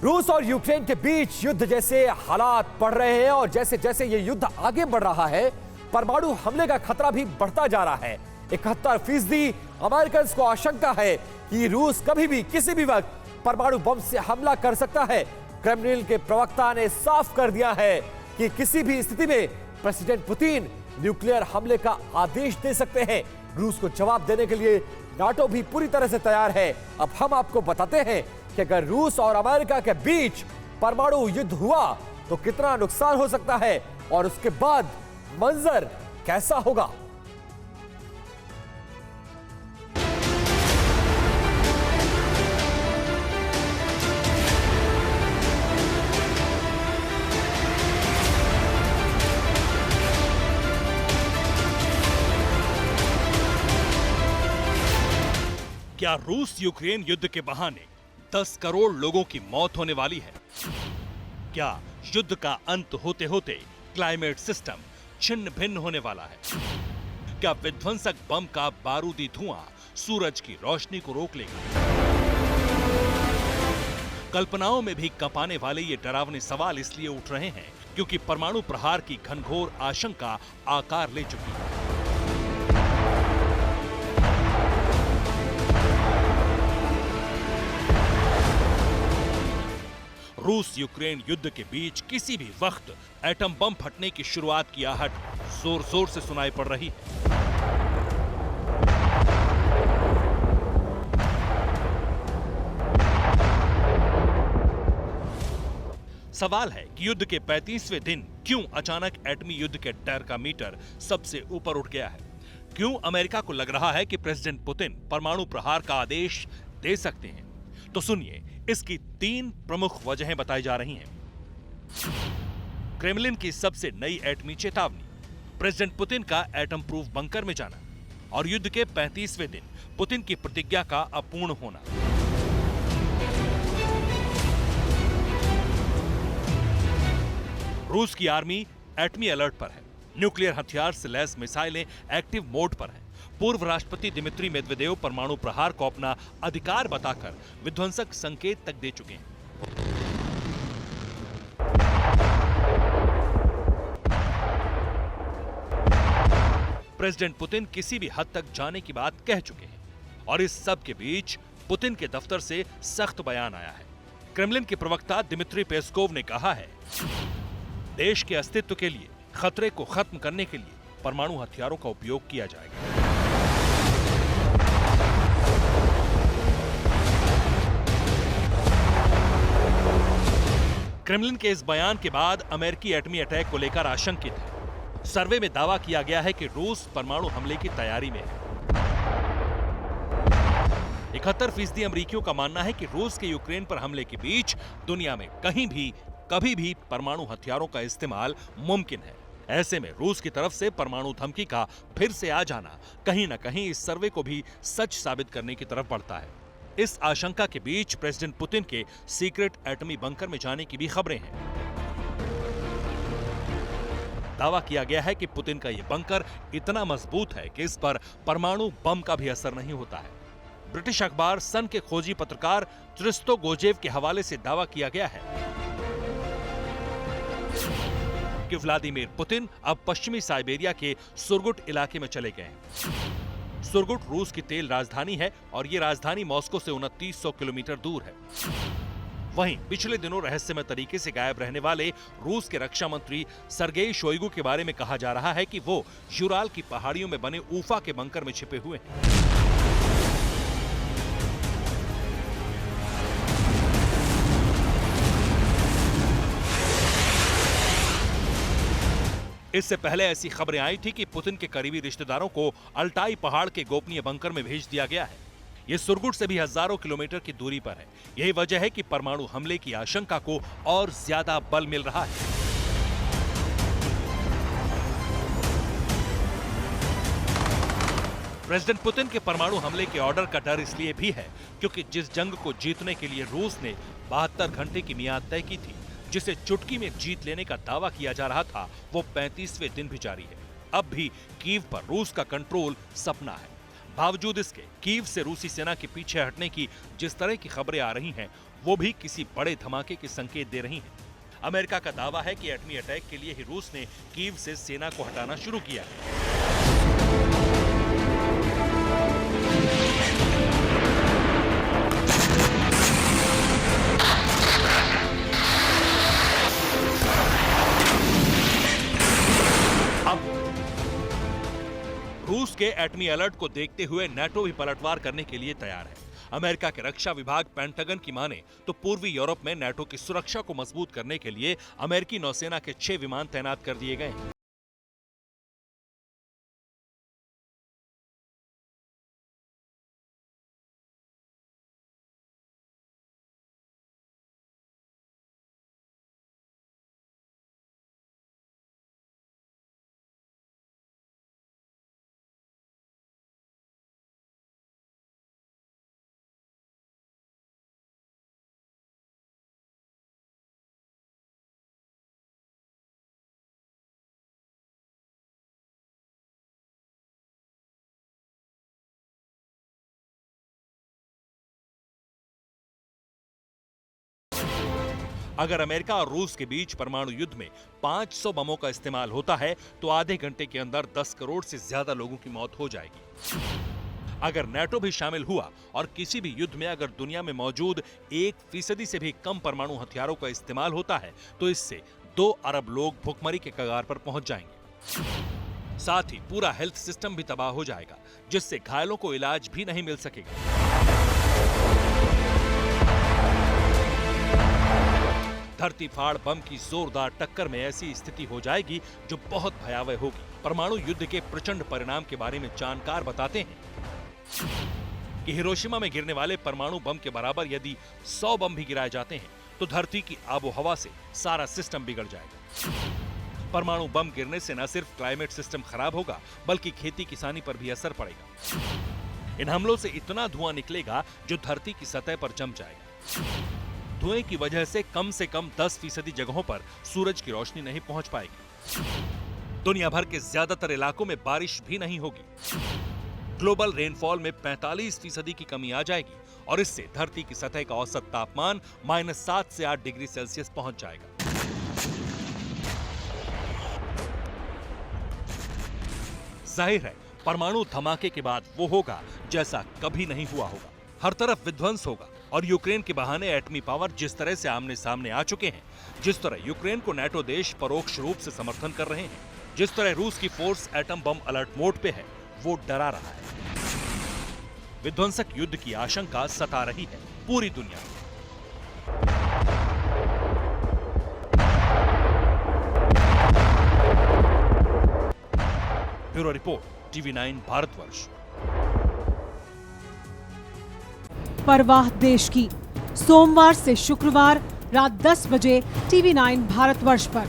रूस और यूक्रेन के बीच युद्ध जैसे हालात बढ़ रहे हैं और जैसे जैसे ये युद्ध आगे बढ़ रहा है, परमाणु हमले का खतरा भी बढ़ता जा रहा है। 71% अमेरिकन को आशंका है कि रूस कभी भी किसी भी वक्त परमाणु बम से हमला कर सकता है। क्रेमलिन के प्रवक्ता ने साफ कर दिया है कि किसी भी स्थिति में प्रेसिडेंट पुतिन न्यूक्लियर हमले का आदेश दे सकते हैं। रूस को जवाब देने के लिए नाटो भी पूरी तरह से तैयार है। अब हम आपको बताते हैं कि अगर रूस और अमेरिका के बीच परमाणु युद्ध हुआ तो कितना नुकसान हो सकता है और उसके बाद मंजर कैसा होगा। क्या रूस यूक्रेन युद्ध के बहाने 10 करोड़ लोगों की मौत होने वाली है? क्या युद्ध का अंत होते होते क्लाइमेट सिस्टम छिन्न भिन्न होने वाला है? क्या विध्वंसक बम का बारूदी धुआं सूरज की रोशनी को रोक लेगा? कल्पनाओं में भी कंपाने वाले ये डरावने सवाल इसलिए उठ रहे हैं क्योंकि परमाणु प्रहार की घनघोर आशंका आकार ले चुकी है। रूस यूक्रेन युद्ध के बीच किसी भी वक्त एटम बम फटने की शुरुआत की आहट जोर जोर से सुनाई पड़ रही है। सवाल है कि युद्ध के 35वें दिन क्यों अचानक एटमी युद्ध के डर का मीटर सबसे ऊपर उठ गया है? क्यों अमेरिका को लग रहा है कि प्रेसिडेंट पुतिन परमाणु प्रहार का आदेश दे सकते हैं? तो सुनिए, इसकी 3 प्रमुख वजहें बताई जा रही हैं। क्रेमलिन की सबसे नई एटमी चेतावनी, प्रेसिडेंट पुतिन का एटम प्रूफ बंकर में जाना और युद्ध के 35वें दिन पुतिन की प्रतिज्ञा का अपूर्ण होना। रूस की आर्मी एटमी अलर्ट पर है। न्यूक्लियर हथियार से लैस मिसाइलें एक्टिव मोड पर हैं। पूर्व राष्ट्रपति दिमित्री मेदवेदेव परमाणु प्रहार को अपना अधिकार बताकर विध्वंसक संकेत तक दे चुके हैं। प्रेसिडेंट पुतिन किसी भी हद तक जाने की बात कह चुके हैं और इस सब के बीच पुतिन के दफ्तर से सख्त बयान आया है। क्रेमलिन के प्रवक्ता दिमित्री पेस्कोव ने कहा है, देश के अस्तित्व के लिए खतरे को खत्म करने के लिए परमाणु हथियारों का उपयोग किया जाएगा। क्रेमलिन के इस बयान के बाद अमेरिकी एटमी अटैक को लेकर आशंकित है। सर्वे में दावा किया गया है कि रूस परमाणु हमले की तैयारी में है। 71% अमेरिकियों का मानना है कि रूस के यूक्रेन पर हमले के बीच दुनिया में कहीं भी कभी भी परमाणु हथियारों का इस्तेमाल मुमकिन है। ऐसे में रूस की तरफ से परमाणु धमकी का फिर से आ जाना कहीं ना कहीं इस सर्वे को भी सच साबित करने की तरफ बढ़ता है। इस आशंका के बीच प्रेसिडेंट पुतिन के सीक्रेट एटमी बंकर में जाने की भी खबरें हैं। दावा किया गया है कि पुतिन का यह बंकर इतना मजबूत है कि इस पर परमाणु बम का भी असर नहीं होता है। ब्रिटिश अखबार सन के खोजी पत्रकार त्रिस्तो गोजेव के हवाले से दावा किया गया है कि व्लादिमीर पुतिन अब पश्चिमी साइबेरिया के सुरगुट इलाके में चले गए हैं। सुरगुट रूस की तेल राजधानी है और ये राजधानी मॉस्को से 2900 किलोमीटर दूर है। वहीं पिछले दिनों रहस्यमय तरीके से गायब रहने वाले रूस के रक्षा मंत्री सर्गेई शोइगु के बारे में कहा जा रहा है कि वो यूराल की पहाड़ियों में बने ऊफा के बंकर में छिपे हुए हैं। इससे पहले ऐसी खबरें आई थी कि पुतिन के करीबी रिश्तेदारों को अल्टाई पहाड़ के गोपनीय बंकर में भेज दिया गया है। यह सुरगुट से भी हजारों किलोमीटर की दूरी पर है। यही वजह है कि परमाणु हमले की आशंका को और ज्यादा बल मिल रहा है। प्रेसिडेंट पुतिन के परमाणु हमले के ऑर्डर का डर इसलिए भी है क्योंकि जिस जंग को जीतने के लिए रूस ने 72 घंटे की मियाद तय की थी, जिसे चुटकी में जीत लेने का दावा किया जा रहा था, वो 35वें दिन भी जारी है। अब भी कीव पर रूस का कंट्रोल सपना है। बावजूद इसके कीव से रूसी सेना के पीछे हटने की जिस तरह की खबरें आ रही हैं, वो भी किसी बड़े धमाके के संकेत दे रही हैं। अमेरिका का दावा है कि एटमी अटैक के लिए ही रूस ने कीव से सेना को हटाना शुरू किया है। रूस के एटमी अलर्ट को देखते हुए नाटो भी पलटवार करने के लिए तैयार है। अमेरिका के रक्षा विभाग पेंटागन की माने तो पूर्वी यूरोप में नाटो की सुरक्षा को मजबूत करने के लिए अमेरिकी नौसेना के 6 विमान तैनात कर दिए गए हैं। अगर अमेरिका और रूस के बीच परमाणु युद्ध में 500 बमों का इस्तेमाल होता है तो आधे घंटे के अंदर 10 करोड़ से ज्यादा लोगों की मौत हो जाएगी। अगर नाटो भी शामिल हुआ और किसी भी युद्ध में अगर दुनिया में मौजूद 1% से भी कम परमाणु हथियारों का इस्तेमाल होता है तो इससे 2 अरब लोग भुखमरी के कगार पर पहुंच जाएंगे। साथ ही पूरा हेल्थ सिस्टम भी तबाह हो जाएगा, जिससे घायलों को इलाज भी नहीं मिल सकेगा। धरती फाड़ बम की जोरदार टक्कर में ऐसी स्थिति हो जाएगी जो बहुत भयावह होगी। परमाणु युद्ध के प्रचंड परिणाम के बारे में जानकार बताते हैं कि हिरोशिमा में गिरने वाले परमाणु बम के बराबर यदि 100 बम भी गिराए जाते हैं तो धरती की आबोहवा से सारा सिस्टम बिगड़ जाएगा। परमाणु बम गिरने से न सिर्फ क्लाइमेट सिस्टम खराब होगा बल्कि खेती किसानी पर भी असर पड़ेगा। इन हमलों से इतना धुआं निकलेगा जो धरती की सतह पर जम जाएगा। धुएं की वजह से कम 10% जगहों पर सूरज की रोशनी नहीं पहुंच पाएगी। दुनिया भर के ज्यादातर इलाकों में बारिश भी नहीं होगी। ग्लोबल रेनफॉल में 45% की कमी आ जाएगी और इससे धरती की सतह का औसत तापमान -7 से 8 डिग्री सेल्सियस पहुंच जाएगा। जाहिर है परमाणु धमाके के बाद वो होगा जैसा कभी नहीं हुआ होगा। हर तरफ विध्वंस होगा और यूक्रेन के बहाने एटमी पावर जिस तरह से आमने सामने आ चुके हैं, जिस तरह यूक्रेन को नाटो देश परोक्ष रूप से समर्थन कर रहे हैं, जिस तरह रूस की force atom bomb alert mode पे है, वो डरा रहा है। विध्वंसक युद्ध की आशंका सता रही है पूरी दुनिया में। Bureau report, TV9 Bharatvarsh. परवाह देश की, सोमवार से शुक्रवार रात 10 बजे TV9 भारतवर्ष पर।